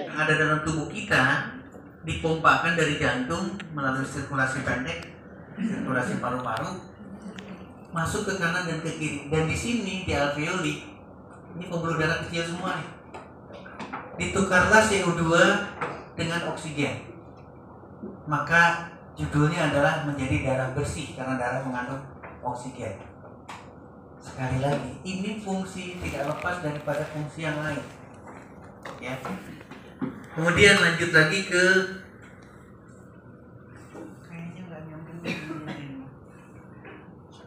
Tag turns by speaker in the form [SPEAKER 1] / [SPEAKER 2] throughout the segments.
[SPEAKER 1] Yang ada dalam tubuh kita dipompakan dari jantung melalui sirkulasi pendek, sirkulasi paru-paru, masuk ke kanan dan ke kiri. Dan di sini di alveoli, ini pembuluh darah kecil semua nih. Ditukarlah CO2 dengan oksigen. Maka judulnya adalah menjadi darah bersih karena darah mengandung oksigen. Sekali lagi, ini fungsi tidak lepas daripada fungsi yang lain. Ya. Kemudian lanjut lagi ke kayaknya nggak nyambung ini.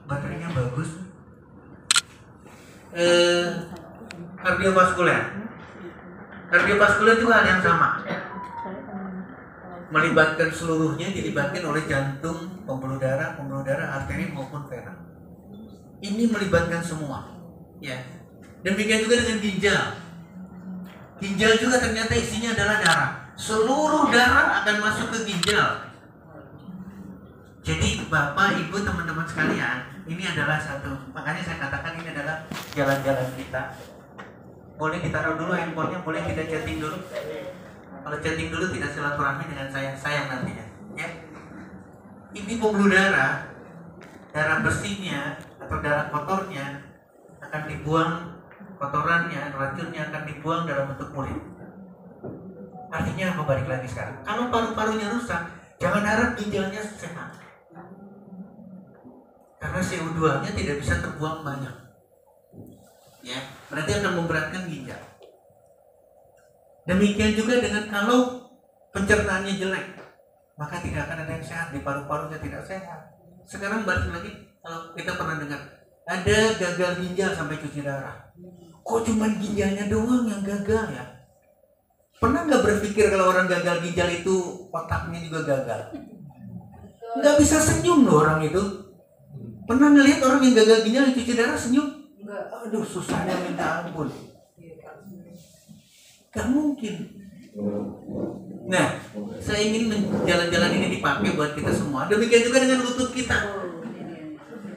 [SPEAKER 1] Baterainya bagus. Kardiovaskuler. Kardiovaskuler juga hal yang sama. Melibatkan seluruhnya, dilibatkan oleh jantung, pembuluh darah, arteri maupun vena. Ini melibatkan semua. Ya. Demikian juga dengan ginjal. Ginjal juga ternyata isinya adalah darah. Seluruh darah akan masuk ke ginjal. Jadi Bapak, Ibu, teman-teman sekalian, ini adalah satu. Makanya saya katakan ini adalah jalan-jalan kita. Boleh ditaruh dulu handphonenya, boleh kita chatting dulu. Kalau chatting dulu tidak silaturahmi dengan sayang nantinya. Ya. Ini pembuluh darah, darah bersihnya atau darah kotornya akan dibuang, kotorannya, racunnya akan dibuang dalam bentuk urin. Artinya apa, balik lagi sekarang? Kalau paru-parunya rusak, jangan harap ginjalnya sehat. Karena CO2-nya tidak bisa terbuang banyak. Ya, berarti akan memberatkan ginjal. Demikian juga dengan kalau pencernaannya jelek, maka tidak akan ada yang sehat, di paru-parunya tidak sehat. Sekarang balik lagi, kalau kita pernah dengar ada gagal ginjal sampai cuci darah. Kok cuma ginjalnya doang yang gagal ya? Pernah nggak berpikir kalau orang gagal ginjal itu otaknya juga gagal? Nggak bisa senyum loh orang itu. Pernah ngelihat orang yang gagal ginjal cuci darah senyum? Aduh, susahnya minta ampun. Gak mungkin. Nah, saya ingin jalan-jalan ini dipakai buat kita semua. Demikian juga dengan lutut kita.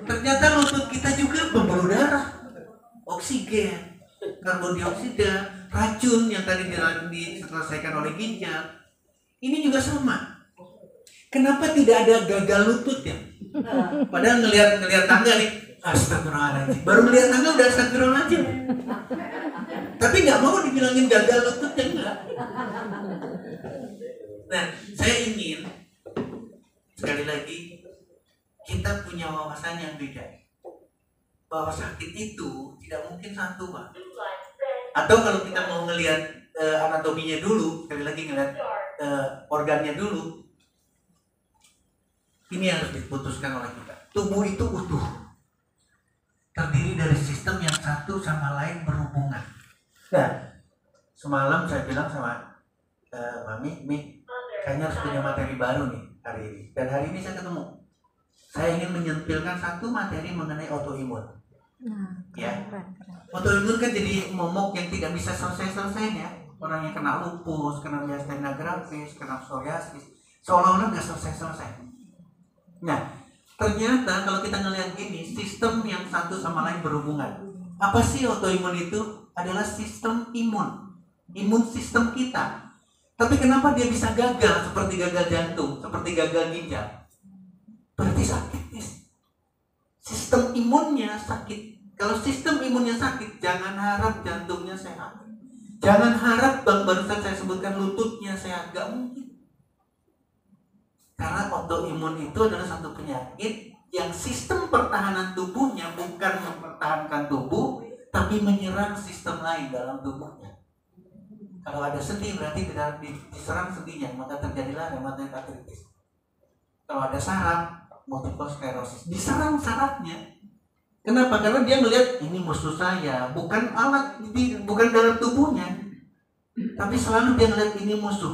[SPEAKER 1] Ternyata lutut kita juga pembuluh darah, oksigen, karbon dioksida, racun yang tadi diselesaikan oleh ginjal. Ini juga sama. Kenapa tidak ada gagal lutut ya? Padahal ngelihat tangga nih, astagfirullahaladzim. Baru melihat tangga udah astagfirullahaladzim. Tapi nggak mau dibilangin gagal lututnya, enggak. Nah, saya ingin sekali lagi kita punya wawasan yang beda. Bahwa sakit itu tidak mungkin satu, Pak. Atau kalau kita mau ngelihat anatominya dulu, sekali lagi ngelihat organnya dulu, ini harus diputuskan oleh kita. Tubuh itu utuh, terdiri dari sistem yang satu sama lain berhubungan. Nah, semalam saya bilang sama Mami, kayaknya harus punya materi baru nih hari ini. Dan hari ini saya ketemu. Saya ingin menyentilkan satu materi mengenai autoimun. Ya, autoimun kan jadi momok yang tidak bisa selesai-selesai ya. Orang yang kena lupus, kena myasthenia gravis, kena psoriasis, seolah-olah nggak selesai-selesai. Nah, ternyata kalau kita ngelihat gini, sistem yang satu sama lain berhubungan. Apa sih autoimun itu? Adalah sistem imun sistem kita. Tapi kenapa dia bisa gagal, seperti gagal jantung, seperti gagal ginjal? Berarti sakit, sistem imunnya sakit. Kalau sistem imunnya sakit, jangan harap jantungnya sehat. Jangan harap barusan saya sebutkan lututnya sehat, gak mungkin. Karena autoimun itu adalah satu penyakit yang sistem pertahanan tubuhnya bukan mempertahankan tubuh, tapi menyerang sistem lain dalam tubuhnya. Kalau ada sendi berarti diserang sendinya, maka terjadilah rheumatoid arthritis. Kalau ada saraf, multiple sclerosis, diserang sarafnya. Kenapa? Karena dia melihat ini musuh saya, bukan alat, bukan dalam tubuhnya, tapi selalu dia melihat ini musuh,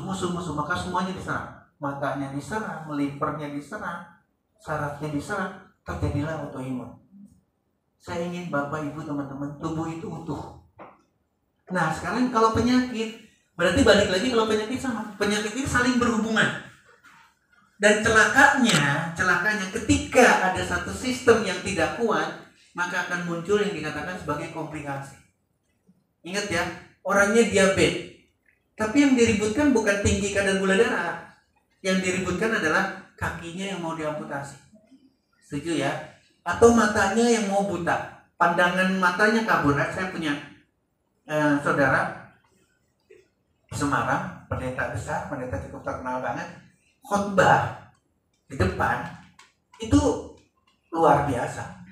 [SPEAKER 1] maka semuanya diserang. Matanya diserang, livernya diserang, sarafnya diserang, terjadilah autoimun. Saya ingin Bapak, Ibu, teman-teman, tubuh itu utuh. Nah, sekarang kalau penyakit, berarti balik lagi kalau penyakit sama. Penyakit ini saling berhubungan. Dan celakanya ketika ada satu sistem yang tidak kuat, maka akan muncul yang dikatakan sebagai komplikasi. Ingat ya, orangnya diabetes. Tapi yang diributkan bukan tinggi kadar gula darah. Yang diributkan adalah kakinya yang mau diamputasi. Setuju ya? Atau matanya yang mau buta. Pandangan matanya kabur. Saya punya saudara di Semarang, pendeta besar, pendeta cukup terkenal banget. Khotbah di depan itu luar biasa.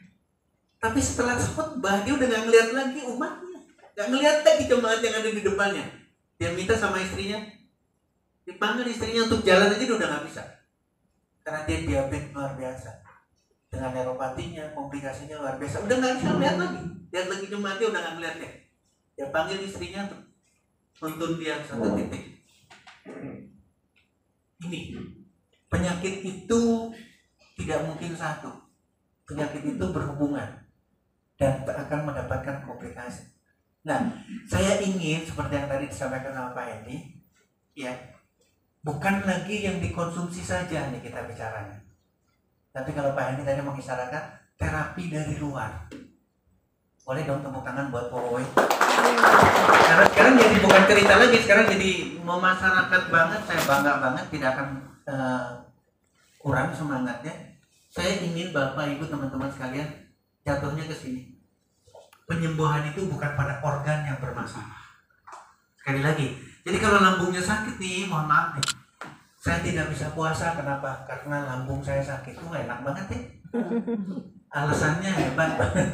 [SPEAKER 1] Tapi setelah khotbah dia udah gak ngeliat lagi umatnya, gak ngeliat lagi jemaat yang ada di depannya. Dia minta sama istrinya, dipanggil istrinya untuk jalan aja dia udah gak bisa, karena dia diabetes luar biasa dengan neuropatinya, komplikasinya luar biasa. Udah gak bisa lihat lagi jemaatnya udah gak ngeliat. Dia panggil istrinya untuk tuntun dia satu titik. Ini penyakit itu tidak mungkin satu. Penyakit itu berhubungan dan akan mendapatkan komplikasi. Nah, saya ingin seperti yang tadi disampaikan sama Pak Edi, ya, bukan lagi yang dikonsumsi saja nih kita bicaranya. Tapi kalau Pak Edi tadi mengisyaratkan terapi dari luar, boleh dong tepuk tangan buat Porowe. Karena sekarang jadi bukan cerita lagi, sekarang jadi memasyarakat banget. Saya bangga banget, tidak akan kurang semangatnya. Saya ingin Bapak Ibu teman-teman sekalian jatuhnya ke sini. Penyembuhan itu bukan pada organ yang bermasalah. Sekali lagi, jadi kalau lambungnya sakit nih, mohon maaf nih, saya tidak bisa puasa. Kenapa? Karena lambung saya sakit. Itu enak banget ya. Alasannya hebat banget.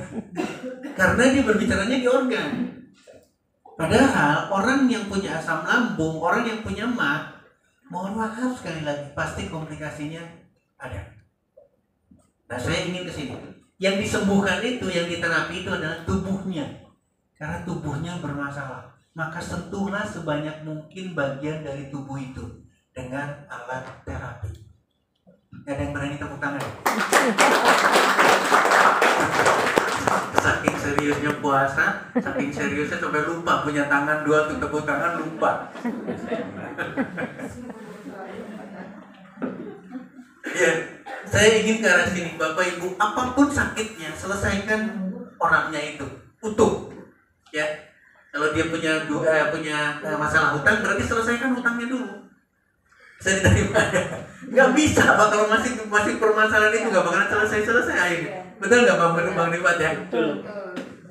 [SPEAKER 1] Karena dia berbicaranya di organ. Padahal orang yang punya asam lambung, orang yang punya MAG, mohon maaf sekali lagi, pasti komplikasinya ada. Nah, saya ingin ke sini. Yang disembuhkan itu, yang diterapi itu adalah tubuhnya. Karena tubuhnya bermasalah. Maka sentuhlah sebanyak mungkin bagian dari tubuh itu dengan alat terapi. Ada yang berani tepuk tangan? Saking seriusnya puasa, saking seriusnya sampai lupa punya tangan dua untuk tepuk tangan, lupa. Ya, saya ingin ke arah sini, Bapak Ibu, apapun sakitnya, selesaikan orangnya itu utuh. Ya, kalau dia punya masalah hutang, berarti selesaikan hutangnya dulu. Bisa diterima ya? Nggak bisa, Pak, kalau masih permasalahan itu nggak bakalan selesai akhirnya. Betul nggak Bang Rifat ya?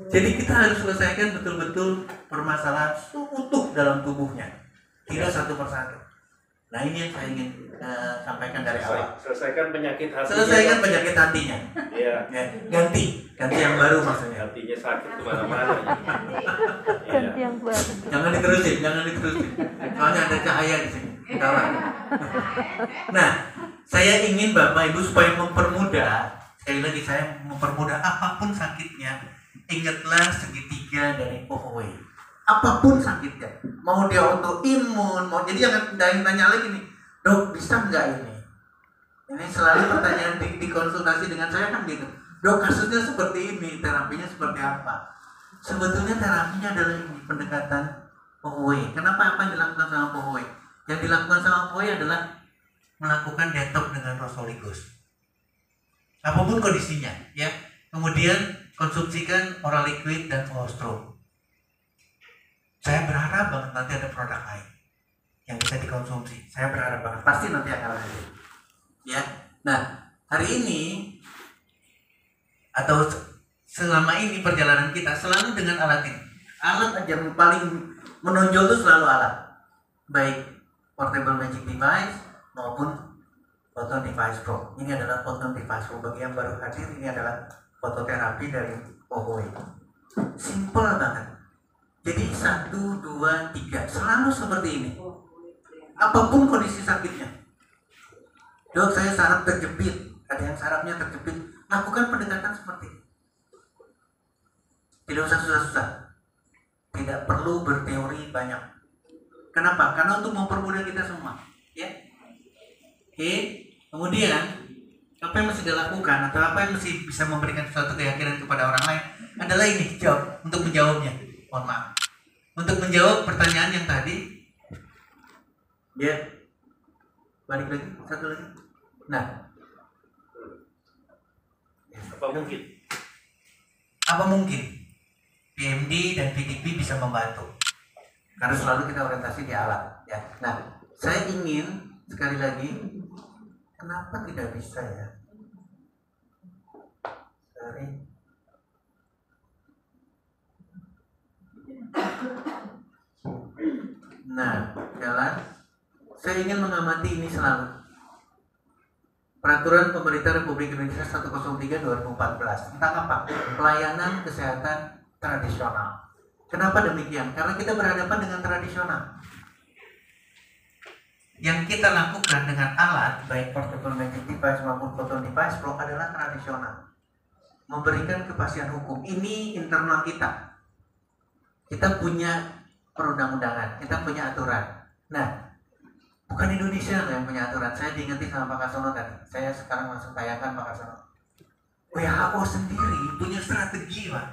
[SPEAKER 1] Jadi kita harus selesaikan betul-betul permasalahan utuh dalam tubuhnya, tidak satu persatu. Nah, ini yang saya ingin sampaikan dari awal.
[SPEAKER 2] Selesaikan penyakit hatinya.
[SPEAKER 1] Selesaikan penyakit hatinya.
[SPEAKER 2] Iya.
[SPEAKER 1] Ya, ganti yang baru maksudnya.
[SPEAKER 2] Hatinya sakit kemana-mana.
[SPEAKER 3] Ganti yang baru.
[SPEAKER 1] Jangan diterusin. Soalnya ada cahaya di sini. Kawan. Nah, saya ingin Bapak Ibu supaya mempermudah. Sekali lagi saya mempermudah apapun sakitnya. Ingatlah segitiga dari Pohowe. Apapun sakitnya, mau dia autoimun, jadi jangan tanya lagi nih, dok bisa nggak ini? Ini selalu pertanyaan di konsultasi dengan saya kan gitu, dok kasusnya seperti ini, terapinya seperti apa? Sebetulnya terapinya adalah ini, pendekatan Pohowe. Kenapa apa yang dilakukan sama Pohowe? Yang dilakukan sama Pohowe adalah melakukan detox dengan Rosoligos. Apapun kondisinya, ya. Kemudian konsumsikan oral liquid dan colostrum. Saya berharap banget nanti ada produk lain yang bisa dikonsumsi. Saya berharap banget, pasti nanti akan ada. Ya, nah hari ini atau selama ini perjalanan kita selalu dengan alat ini. Alat yang paling menonjol itu selalu alat, baik portable magic device maupun Photon Device Pro. Ini adalah Photon Device Pro. Bagi yang baru hadir, ini adalah fototerapi dari Pohowe. Simple banget. Jadi 1, 2, 3 selalu seperti ini. Apapun kondisi sakitnya. Dok, saya saraf terjepit. Ada yang sarafnya terjepit. Lakukan pendekatan seperti ini. Tidak usah susah-susah. Tidak perlu berteori banyak. Kenapa? Karena untuk mempermudah kita semua. Ya. Oke. Kemudian apa yang mesti dilakukan atau apa yang mesti bisa memberikan suatu keyakinan kepada orang lain adalah ini, jawab untuk menjawabnya. Mohon maaf. Untuk menjawab pertanyaan yang tadi, ya, balik lagi, satu lagi. Nah,
[SPEAKER 2] apa mungkin?
[SPEAKER 1] Apa mungkin? PMD dan PDP bisa membantu. Karena selalu kita orientasi di alat. Ya. Nah, saya ingin sekali lagi, kenapa tidak bisa ya? Sorry. Nah, jalan. Saya ingin mengamati ini selalu. Peraturan Pemerintah Republik Indonesia 103/2014 tentang apa? Pelayanan kesehatan tradisional. Kenapa demikian? Karena kita berhadapan dengan tradisional. Yang kita lakukan dengan alat, baik portable magic device maupun photon device pro adalah tradisional. Memberikan kepastian hukum. Ini internal kita. Kita punya perundang-undangan, kita punya aturan. Nah, bukan Indonesia yang punya aturan. Saya diingetin sama Pak Kasono tadi. Saya sekarang langsung tayangkan Pak Kasono. WHO sendiri punya strategi, Pak.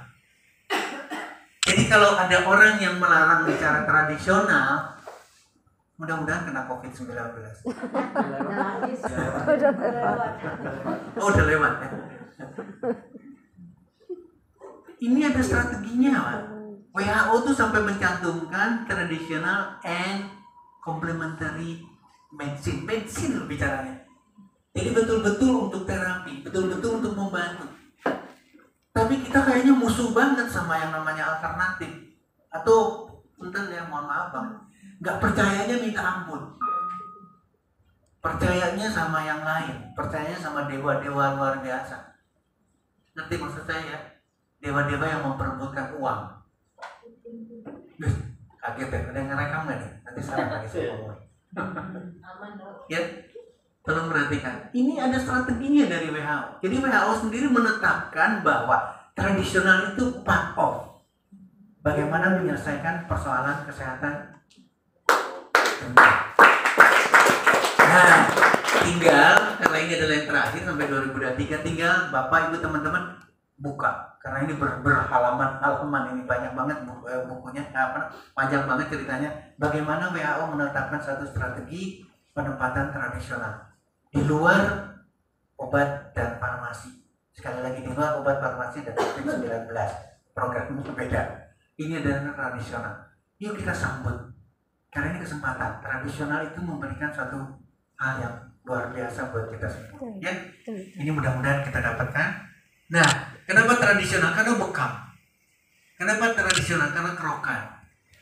[SPEAKER 1] Jadi kalau ada orang yang melarang bicara tradisional, mudah-mudahan kena COVID-19. Oh, udah lewat ya. Ini ada strateginya, Pak. WHO tuh sampai mencantumkan traditional and complementary medicine. Medicine loh bicaranya. Jadi betul-betul untuk terapi, betul-betul untuk membantu. Tapi kita kayaknya musuh banget sama yang namanya alternatif. Atau, bentar ya, mohon maaf Bang, nggak percayanya minta ampun. Percayanya sama yang lain, percayanya sama dewa-dewa luar biasa. Ngerti maksud saya ya? Dewa-dewa yang memperebutkan uang. Kaget ya, ada yang ngerekam nggak nih? Nanti saya lagi saya ngomong. Ya, tolong perhatikan. Ini ada strateginya dari WHO. Jadi WHO sendiri menetapkan bahwa tradisional itu part of bagaimana menyelesaikan persoalan kesehatan. Nah, tinggal karena ini adalah yang terakhir sampai 2023, tinggal Bapak Ibu teman-teman buka. Karena ini berhalaman ini banyak banget bukunya, panjang banget ceritanya. Bagaimana WHO menetapkan satu strategi penempatan tradisional di luar obat dan farmasi. Sekali lagi, di luar obat farmasi dan COVID-19. Programnya berbeda. Ini adalah tradisional. Yuk kita sambut. Karena ini kesempatan. Tradisional itu memberikan suatu hal yang luar biasa buat kita semua. Ya, ini mudah-mudahan kita dapatkan. Nah, kenapa tradisional? Karena bekam. Kenapa tradisional? Karena kerokan.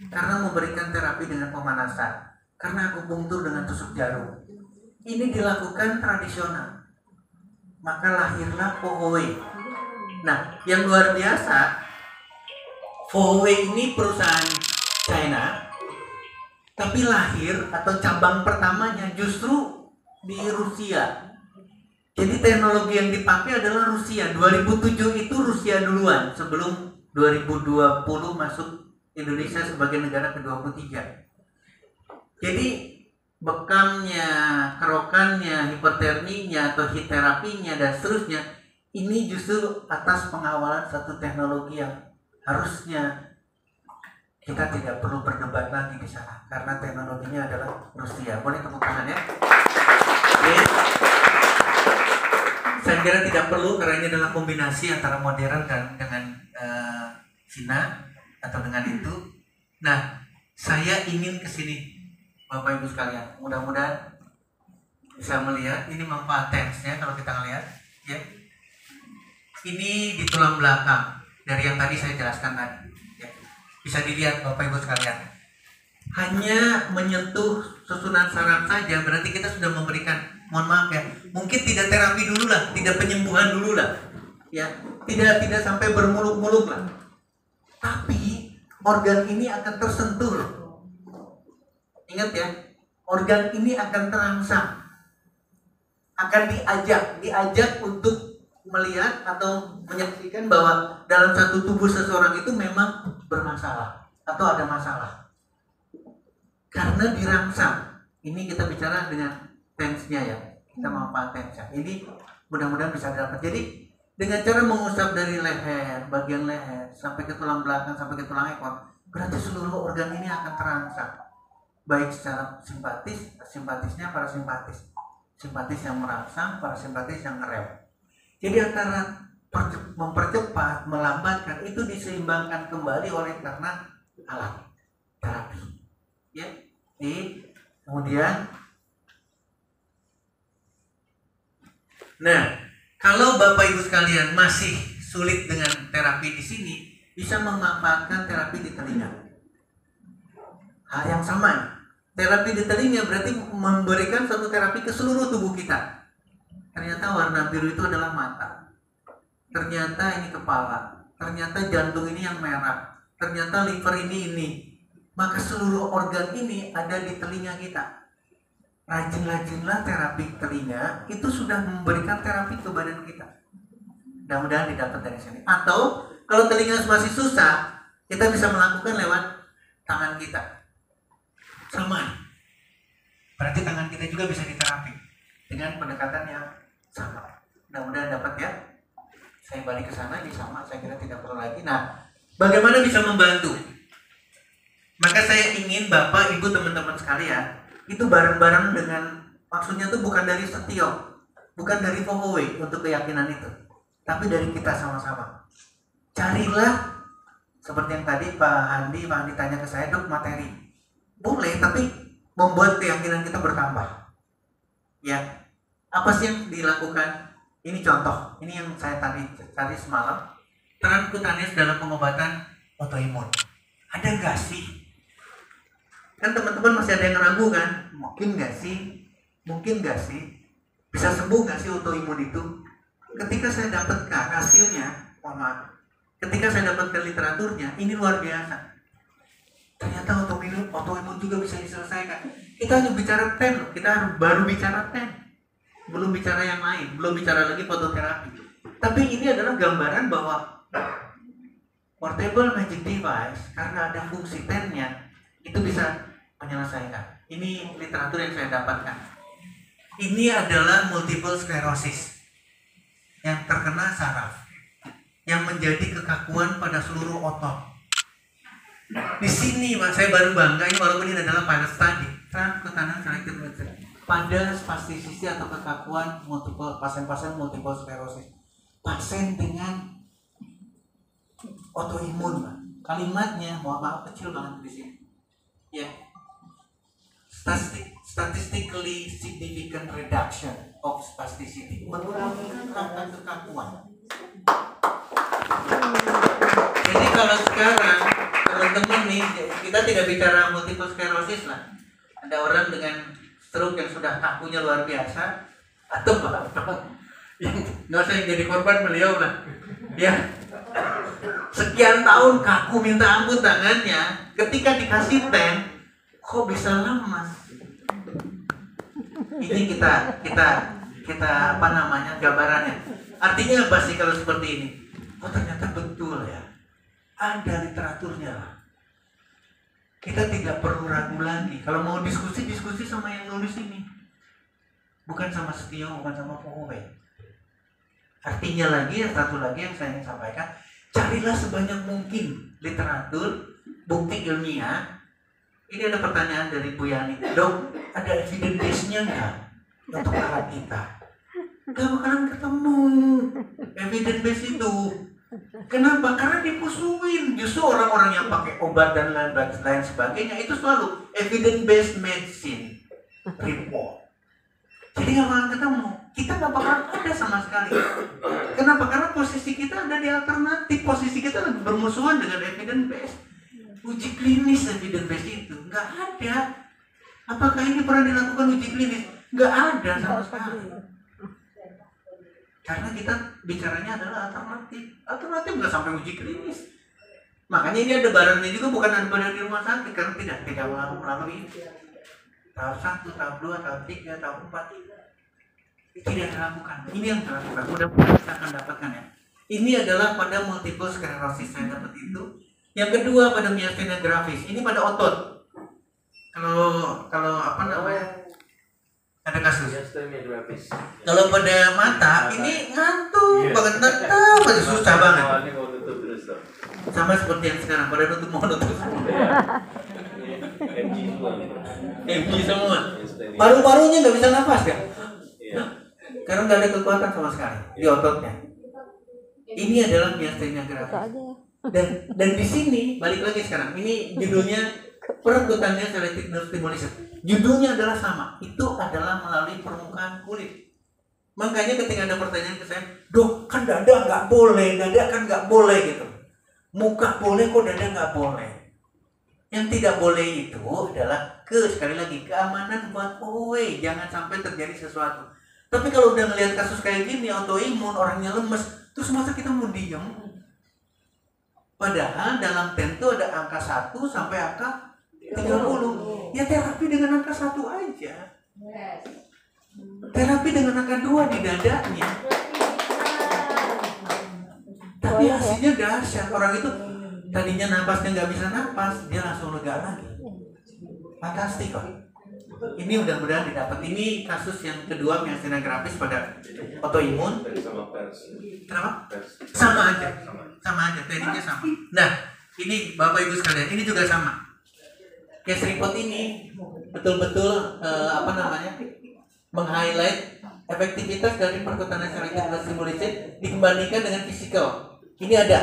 [SPEAKER 1] Karena memberikan terapi dengan pemanasan. Karena akupunktur dengan tusuk jarum. Ini dilakukan tradisional. Maka lahirlah Fohowei. Nah, yang luar biasa, Fohowei ini perusahaan China, tapi lahir atau cabang pertamanya justru di Rusia. Jadi teknologi yang dipakai adalah Rusia. 2007 itu Rusia duluan, sebelum 2020 masuk Indonesia sebagai negara ke-23. Jadi bekamnya, kerokannya, hiperterminya atau heat terapinya dan seterusnya, ini justru atas pengawalan satu teknologi yang harusnya kita tidak perlu berdebat lagi di sana karena teknologinya adalah Rusia. Boleh tepuk tangan ya? Oke. Saya kira tidak perlu karena ini adalah kombinasi antara modern dan dengan Cina atau dengan itu. Nah, saya ingin ke sini. Bapak Ibu sekalian, mudah-mudahan bisa melihat ini manfaat tensnya kalau kita melihat ya. Ini di tulang belakang dari yang tadi saya jelaskan tadi ya. Bisa dilihat Bapak Ibu sekalian. Hanya menyentuh susunan saraf saja berarti kita sudah memberikan, mohon maaf ya, mungkin tidak terapi dulu lah, tidak penyembuhan dulu lah ya, tidak sampai bermuluk-muluk lah, tapi organ ini akan tersentuh. Ingat ya, organ ini akan terangsang, akan diajak untuk melihat atau menyaksikan bahwa dalam satu tubuh seseorang itu memang bermasalah atau ada masalah. Karena dirangsang, ini kita bicara dengan tensnya ya, kita manfaat tensnya. Ini mudah-mudahan bisa dapat. Jadi dengan cara mengusap dari leher, bagian leher sampai ke tulang belakang sampai ke tulang ekor, berarti seluruh organ ini akan terangsang. Baik secara simpatisnya parasimpatis. Simpatis yang merangsang, parasimpatis yang ngerem. Jadi antara mempercepat, melambatkan, itu diseimbangkan kembali oleh karena alat terapi. Ya, kemudian, nah, kalau Bapak Ibu sekalian masih sulit dengan terapi di sini, bisa memanfaatkan terapi di telinga. Hal yang sama. Terapi di telinga berarti memberikan satu terapi ke seluruh tubuh kita. Ternyata warna biru itu adalah mata. Ternyata ini kepala. Ternyata jantung ini yang merah. Ternyata liver ini. Maka seluruh organ ini ada di telinga kita. Rajin-rajinlah terapi telinga, itu sudah memberikan terapi ke badan kita. Mudah-mudahan didapat dari sini. Atau kalau telinga masih susah, kita bisa melakukan lewat tangan kita. Sama. Berarti tangan kita juga bisa diterapi dengan pendekatan yang sama. Mudah-mudahan dapat ya. Saya balik ke sana, ini sama. Saya kira tidak perlu lagi. Nah, bagaimana bisa membantu? Maka saya ingin Bapak, Ibu, teman-teman sekalian, itu bareng-bareng dengan, maksudnya itu bukan dari Setio, bukan dari Fohowe untuk keyakinan itu, tapi dari kita sama-sama. Carilah, seperti yang tadi Pak Handi tanya ke saya, Dok, materi. Boleh, tapi membuat keyakinan kita bertambah. Ya, apa sih yang dilakukan? Ini contoh, ini yang saya tadi semalam. Transcutaneous dalam pengobatan autoimun. Ada nggak sih? Kan teman-teman masih ada yang ragu kan? Mungkin nggak sih? Bisa sembuh nggak sih autoimun itu? Ketika saya dapatkan hasilnya, ketika saya dapatkan literaturnya, ini luar biasa. Ternyata autoimun juga bisa diselesaikan. Kita hanya bicara TEN, kita baru bicara TEN, belum bicara yang lain, belum bicara lagi fototerapi. Tapi ini adalah gambaran bahwa portable magic device, karena ada fungsi TEN-nya, itu bisa menyelesaikan. Ini literatur yang saya dapatkan. Ini adalah multiple sclerosis yang terkena saraf, yang menjadi kekakuan pada seluruh otot. Di sini Pak, saya baru bangga ini, walaupun ini adalah pilot study, transcutaneous selective medicine, pada spasticity atau kekakuan pasien-pasien multiple sclerosis, pasien dengan autoimun Pak. Kalimatnya, mohon maaf kecil banget di sini. Ya. Statistically significant reduction of spasticity, mengurangi angka kekakuan. Jadi kalau sekarang teman-teman nih, kita tidak bicara multiple sclerosis lah. Ada orang dengan stroke yang sudah kakunya luar biasa, atau yang nggak usah yang jadi korban beliau lah. Ya, sekian tahun kaku minta ampun tangannya, ketika dikasih TEN, kok bisa lemas? Ini kita apa namanya gambarannya. Artinya apa sih kalau seperti ini? Oh ternyata betul ya. Ada literaturnya lah. Kita tidak perlu ragu lagi. Kalau mau diskusi sama yang nulis ini. Bukan sama Setio, bukan sama Fohowe. Artinya lagi, satu lagi yang saya ingin sampaikan, carilah sebanyak mungkin literatur, bukti ilmiah. Ini ada pertanyaan dari Bu Yani, Dok, ada evidence base-nya nggak untuk alat kita? Nggak bakalan ketemu evidence base itu. Kenapa? Karena dimusuhin. Justru orang-orang yang pakai obat dan lain sebagainya itu selalu evidence based medicine report. Jadi nggak bakalan ketemu. Kita nggak bakalan ada sama sekali. Kenapa? Karena posisi kita ada di alternatif. Posisi kita lebih bermusuhan dengan evidence based. Uji klinis evidence based itu nggak ada. Apakah ini pernah dilakukan uji klinis? Nggak ada sama sekali. Karena kita bicaranya adalah alternatif. Alternatif nggak sampai uji klinis. Makanya ini ada barangnya juga, bukan ada barang di rumah sakit, karena tidak melalui tahap 1, tahap 2, tahap 3, tahap 4. Tidak dilakukan. Ini yang dilakukan. Mudah-mudahan kita akan dapatkan ya. Ini adalah pada multiple sclerosis, saya dapat itu. Yang kedua pada myasthenia gravis, ini pada otot. Kalau apa namanya? Ada kasus. Kalau pada mata, ini ngantuk banget, tetap aja susah banget. Sama seperti yang sekarang, pada mau nutup semua. MG semua. Paru-parunya nggak bisa nafas kan? Karena nggak ada kekuatan sama sekali di ototnya. Ini adalah miastenia
[SPEAKER 3] Buka
[SPEAKER 1] gravis.
[SPEAKER 3] aja ya.
[SPEAKER 1] Dan di sini balik lagi sekarang. Ini judulnya perkutannya selective nerve stimulation. Judulnya adalah sama. Itu adalah melalui permukaan kulit. Makanya ketika ada pertanyaan ke saya, dok kan dada nggak boleh, dada kan nggak boleh gitu. Muka boleh kok dada nggak boleh. Yang tidak boleh itu adalah sekali lagi keamanan buat OE, jangan sampai terjadi sesuatu. Tapi kalau udah ngelihat kasus kayak gini autoimun, orangnya lemes, terus masa kita mau diem? Padahal dalam TEN itu ada angka 1 sampai angka 30. Ya terapi dengan angka 1 aja. Terapi dengan angka 2 di dadanya. Tapi hasilnya dahsyat. Orang itu tadinya napasnya nggak bisa napas, dia langsung lega lagi. Fantastik kok. Ini mudah-mudahan didapat. Ini kasus yang kedua miastenia gravis pada autoimun.
[SPEAKER 2] Sama pers.
[SPEAKER 1] Kenapa?
[SPEAKER 2] Pers.
[SPEAKER 1] Sama aja. Sama aja, tekniknya sama. Nah, ini Bapak Ibu sekalian, ini juga sama. Case report ini betul-betul meng-highlight efektivitas dari perkutanan selective nerve stimulation dikembalikan dengan fisikal. Ini ada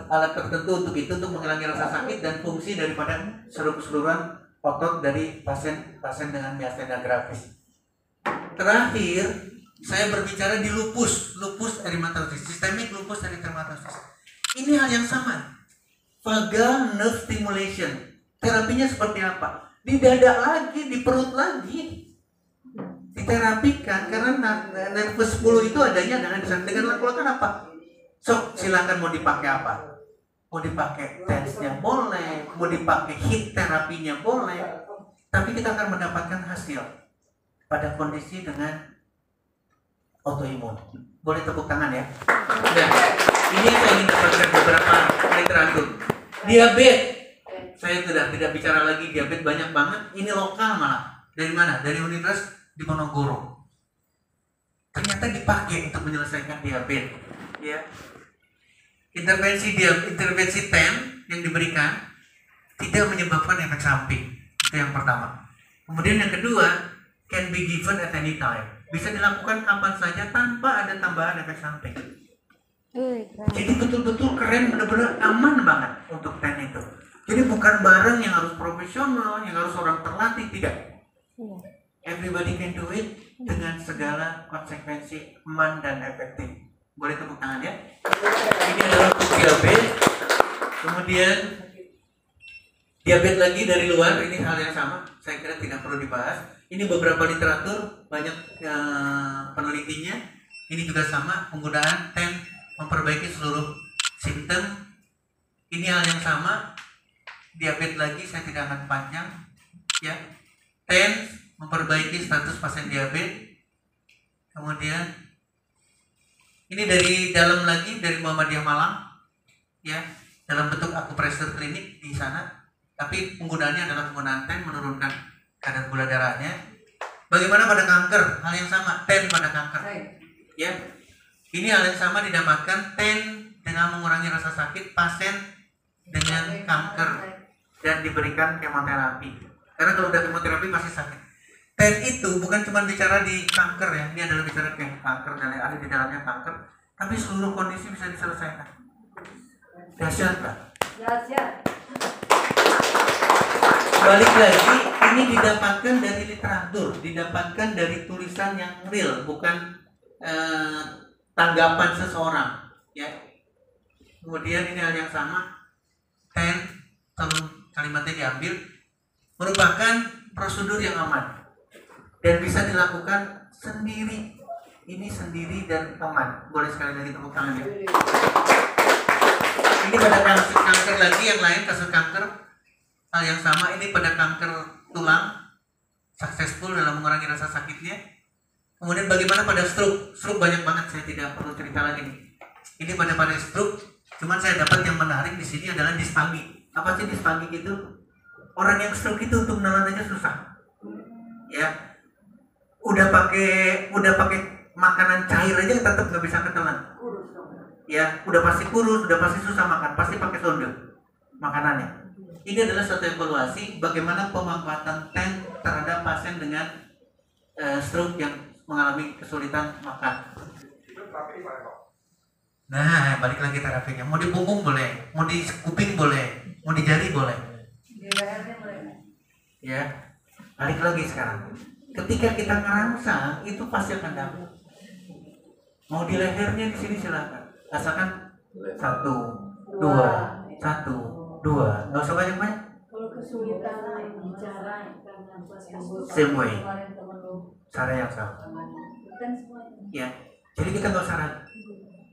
[SPEAKER 1] alat tertentu untuk itu, untuk mengurangi rasa sakit dan fungsi daripada keseluruhan otot dari pasien dengan miastenia gravis. Terakhir, saya berbicara di lupus erythematosus, systemic lupus erythematosus. Ini hal yang sama. Vagal nerve stimulation. Terapinya seperti apa? Di dada lagi, di perut lagi. Diterapikan karena nervus 10 itu adanya dengan lakukan apa? Sok, silakan mau dipakai apa? Mau dipakai TENS-nya boleh, mau dipakai HIIT terapinya boleh. Tapi kita akan mendapatkan hasil pada kondisi dengan autoimun. Boleh tepuk tangan ya. Nah, ini yang saya ingin dapatkan beberapa literatur. Diabetes, saya sudah tidak bicara lagi diabetes banyak banget. Ini lokal malah. Dari mana? Dari Universitas Diponegoro. Ternyata dipakai untuk menyelesaikan diabetes. Ya. Intervensi TEN yang diberikan tidak menyebabkan efek samping. Itu yang pertama. Kemudian yang kedua, can be given at any time. Bisa dilakukan kapan saja tanpa ada tambahan efek samping. Jadi betul-betul keren, benar-benar aman banget untuk TEN itu. Jadi bukan barang yang harus profesional, yang harus orang terlatih, tidak. Everybody can do it dengan segala konsekuensi aman dan efektif. Boleh tepuk tangan ya. Ini adalah untuk diabetes. Kemudian diabetes lagi dari luar, ini hal yang sama. Saya kira tidak perlu dibahas. Ini beberapa literatur, banyak penelitinya. Ini juga sama, penggunaan TEN memperbaiki seluruh simptom. Ini hal yang sama. Diabetes lagi, saya tidak akan panjang. Ya, TEN memperbaiki status pasien diabetes. Kemudian ini dari dalam lagi, dari Muhammadiyah Malang, ya, dalam bentuk akupressur klinik di sana. Tapi penggunaannya adalah penggunaan TEN menurunkan kadar gula darahnya. Bagaimana pada kanker? Hal yang sama, TEN pada kanker. Ya, ini hal yang sama didapatkan TEN dengan mengurangi rasa sakit pasien dengan kanker dan diberikan kemoterapi. Karena kalau udah kemoterapi pasti sakit. TEN itu bukan cuma bicara di kanker ya, ini adalah bicara kayak kanker dan ada di dalamnya kanker, tapi seluruh kondisi bisa diselesaikan. Dahsyat Pak. Balik lagi, ini didapatkan dari literatur, didapatkan dari tulisan yang real, bukan tanggapan seseorang. Ya. Kemudian ini hal yang sama, TEN, kalimatnya diambil, merupakan prosedur yang aman dan bisa dilakukan sendiri. Ini sendiri dan aman. Boleh sekali lagi tepuk tangan ya. Ini pada kasus kanker lagi, yang lain kasus kanker hal yang sama. Ini pada kanker tulang, successful dalam mengurangi rasa sakitnya. Kemudian bagaimana pada stroke? Stroke banyak banget, saya tidak perlu cerita lagi nih. Ini pada stroke, cuman saya dapat yang menarik di sini adalah dispagi. Apa sih dispagi itu? Orang yang stroke itu untuk menelan aja susah. Ya. Udah pakai makanan cair aja tetap nggak bisa ketelan. Ya, udah pasti kurus, udah pasti susah makan, pasti pakai sonde makanannya. Ini adalah suatu evaluasi bagaimana pemanfaatan TEN terhadap pasien dengan stroke yang mengalami kesulitan makan. Nah, balik lagi terapinya. Mau di punggung boleh, mau di kuping boleh, mau di jari boleh. Ya, balik lagi sekarang. Ketika kita ngerangsang, itu pasti akan dapat. Mau di lehernya di sini silakan. Asalkan 1, 2, 1, 2. Nggak usah banyak-banyak.
[SPEAKER 4] Kalau kesulitan bicara karena
[SPEAKER 1] Same way. Cara yang sama.
[SPEAKER 4] kan semuanya.
[SPEAKER 1] Ya, jadi kita nggak usah ragu.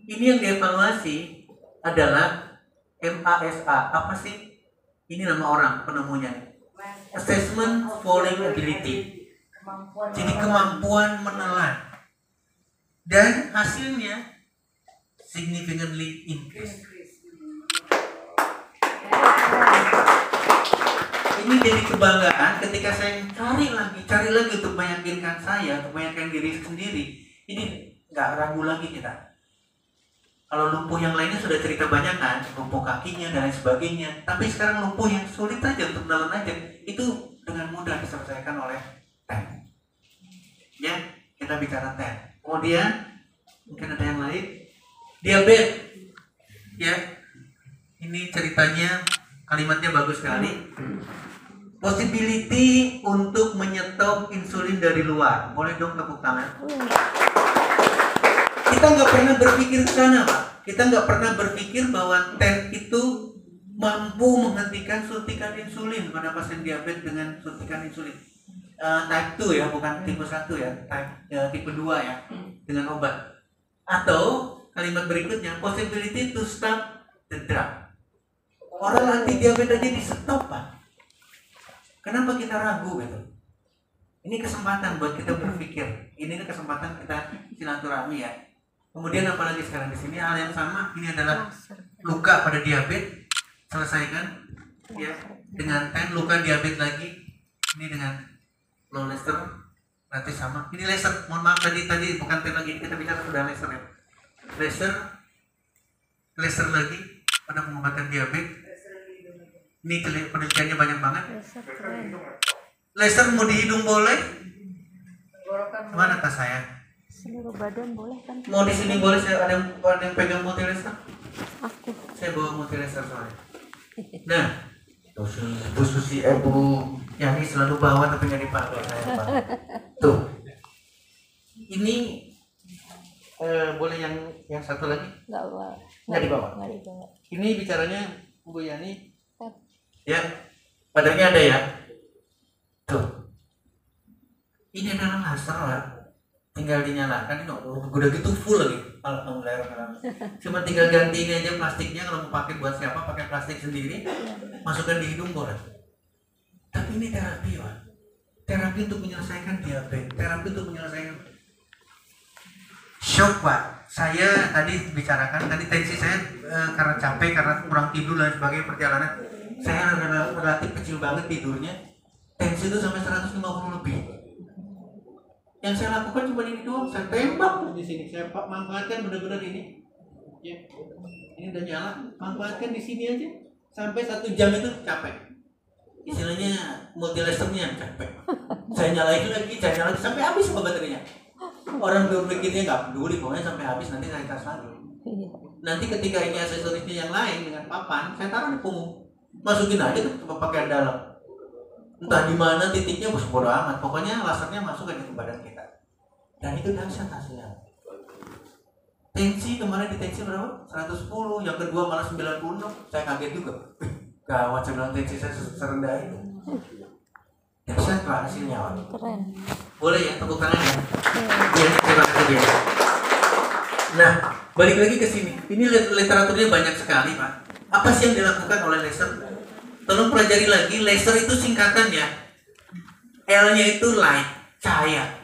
[SPEAKER 1] Ini yang dievaluasi adalah MASA. Apa sih? Ini nama orang penemunya. Assessment Falling Ability. Jadi kemampuan menelan. Dan hasilnya significantly increase. Ini jadi kebanggaan ketika saya cari lagi untuk meyakinkan saya, untuk meyakinkan diri sendiri. Ini nggak ragu lagi kita. Kalau lumpuh yang lainnya sudah cerita banyak kan, lumpuh kakinya dan lain sebagainya. Tapi sekarang lumpuh yang sulit aja untuk menelan aja, itu dengan mudah diselesaikan oleh TEN. Ya, kita bicara TEN. Kemudian mungkin ada yang lain, diabetes. Ya, ini ceritanya, kalimatnya bagus sekali. Possibility untuk menyetop insulin dari luar. Boleh dong tepuk tangan. Kita nggak pernah berpikir ke sana, Pak. Kita nggak pernah berpikir bahwa TEN itu mampu menghentikan suntikan insulin pada pasien diabetes dengan suntikan insulin. Type 2 ya, bukan tipe 1 ya, tipe 2 ya, dengan obat. Atau kalimat berikutnya, possibility to stop the drug. Orang anti diabetes aja di stop, Pak. Kenapa kita ragu gitu? Ini kesempatan buat kita berpikir. Ini kesempatan kita silaturahmi ya. Kemudian apalagi sekarang di sini hal yang sama, ini adalah luka pada diabetes, selesaikan ya dengan TEN. Luka diabetes lagi, ini dengan low laser, nanti sama. Ini laser, mohon maaf tadi bukan TEN lagi, kita bicara sudah laser ya. Laser lagi pada pengobatan diabetes. Ini penelitiannya banyak banget. Laser mau di hidung boleh? Mana tas saya?
[SPEAKER 3] Seluruh badan boleh kan?
[SPEAKER 1] Mau di sini boleh? Saya ada yang pegang multi laser?
[SPEAKER 3] Aku.
[SPEAKER 1] Saya bawa multi laser soalnya. Nah, Bu Susi, Bu Yani selalu bawa tapi nggak dipakai saya Pak. Tuh, ini boleh yang satu lagi? Nggak dibawa. Ini bicaranya Bu Yani. Ya, padanya ada ya. Tuh, ini adalah laser lah. Tinggal dinyalakan, ini udah gitu full lagi. Alhamdulillah. Cuma tinggal ganti ini aja plastiknya. Kalau mau pakai buat siapa, pakai plastik sendiri. Masukkan di hidung boleh. Tapi ini terapi, Pak. Terapi untuk menyelesaikan diabetes. Terapi untuk menyelesaikan shock, Pak. Saya tadi bicarakan, tadi tensi saya karena capek, karena kurang tidur dan sebagainya perjalanan. Saya relatif kecil banget tidurnya. Tensi itu sampai 150 lebih. Yang saya lakukan cuma ini doang, saya tembak di sini, saya manfaatkan benar-benar ini. Ya, ini udah nyala, manfaatkan di sini aja sampai 1 jam itu capek. Istilahnya multi lasernya capek. Saya nyalain lagi sampai habis baterainya. Orang berpikirnya nggak peduli, pokoknya sampai habis nanti saya cas lagi. Nanti ketika ini aksesorisnya yang lain dengan papan, saya taruh di punggung, masukin aja ke pakaian dalam. Entah di mana titiknya, bodo amat. Pokoknya lasernya masuk aja ke badan kita. Dan itu dahsyat hasilnya. Tensi kemarin di tensi berapa? 110, yang kedua malah 90. Saya kaget juga. Gawat, saya bilang tensi saya serendah itu. Dahsyat Pak hasilnya, Pak.
[SPEAKER 3] Keren.
[SPEAKER 1] Boleh ya, tepuk tangan ya. Iya, terima kasih dia. Nah, balik lagi ke sini. Ini literaturnya banyak sekali, Pak. Apa sih yang dilakukan oleh laser? Tolong pelajari lagi, laser itu singkatan ya. L-nya itu light, cahaya.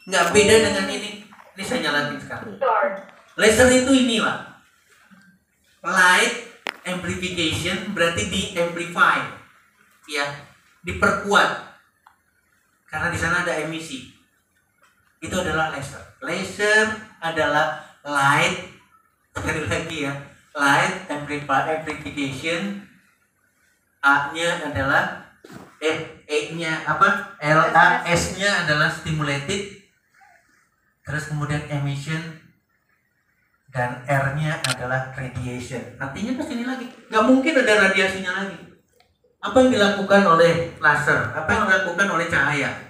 [SPEAKER 1] Nggak beda dengan ini. Ini saya nyalain sekarang. Laser itu ini Pak. Light amplification berarti di amplify. Ya, diperkuat. Karena di sana ada emisi. Itu adalah laser. Laser adalah light, sekali lagi ya. Light amplification. A-nya adalah E-nya apa? S-nya adalah stimulated. Terus kemudian emission dan R-nya adalah radiation. Artinya ke sini lagi, nggak mungkin ada radiasinya lagi. Apa yang dilakukan oleh laser? Apa yang dilakukan oleh cahaya?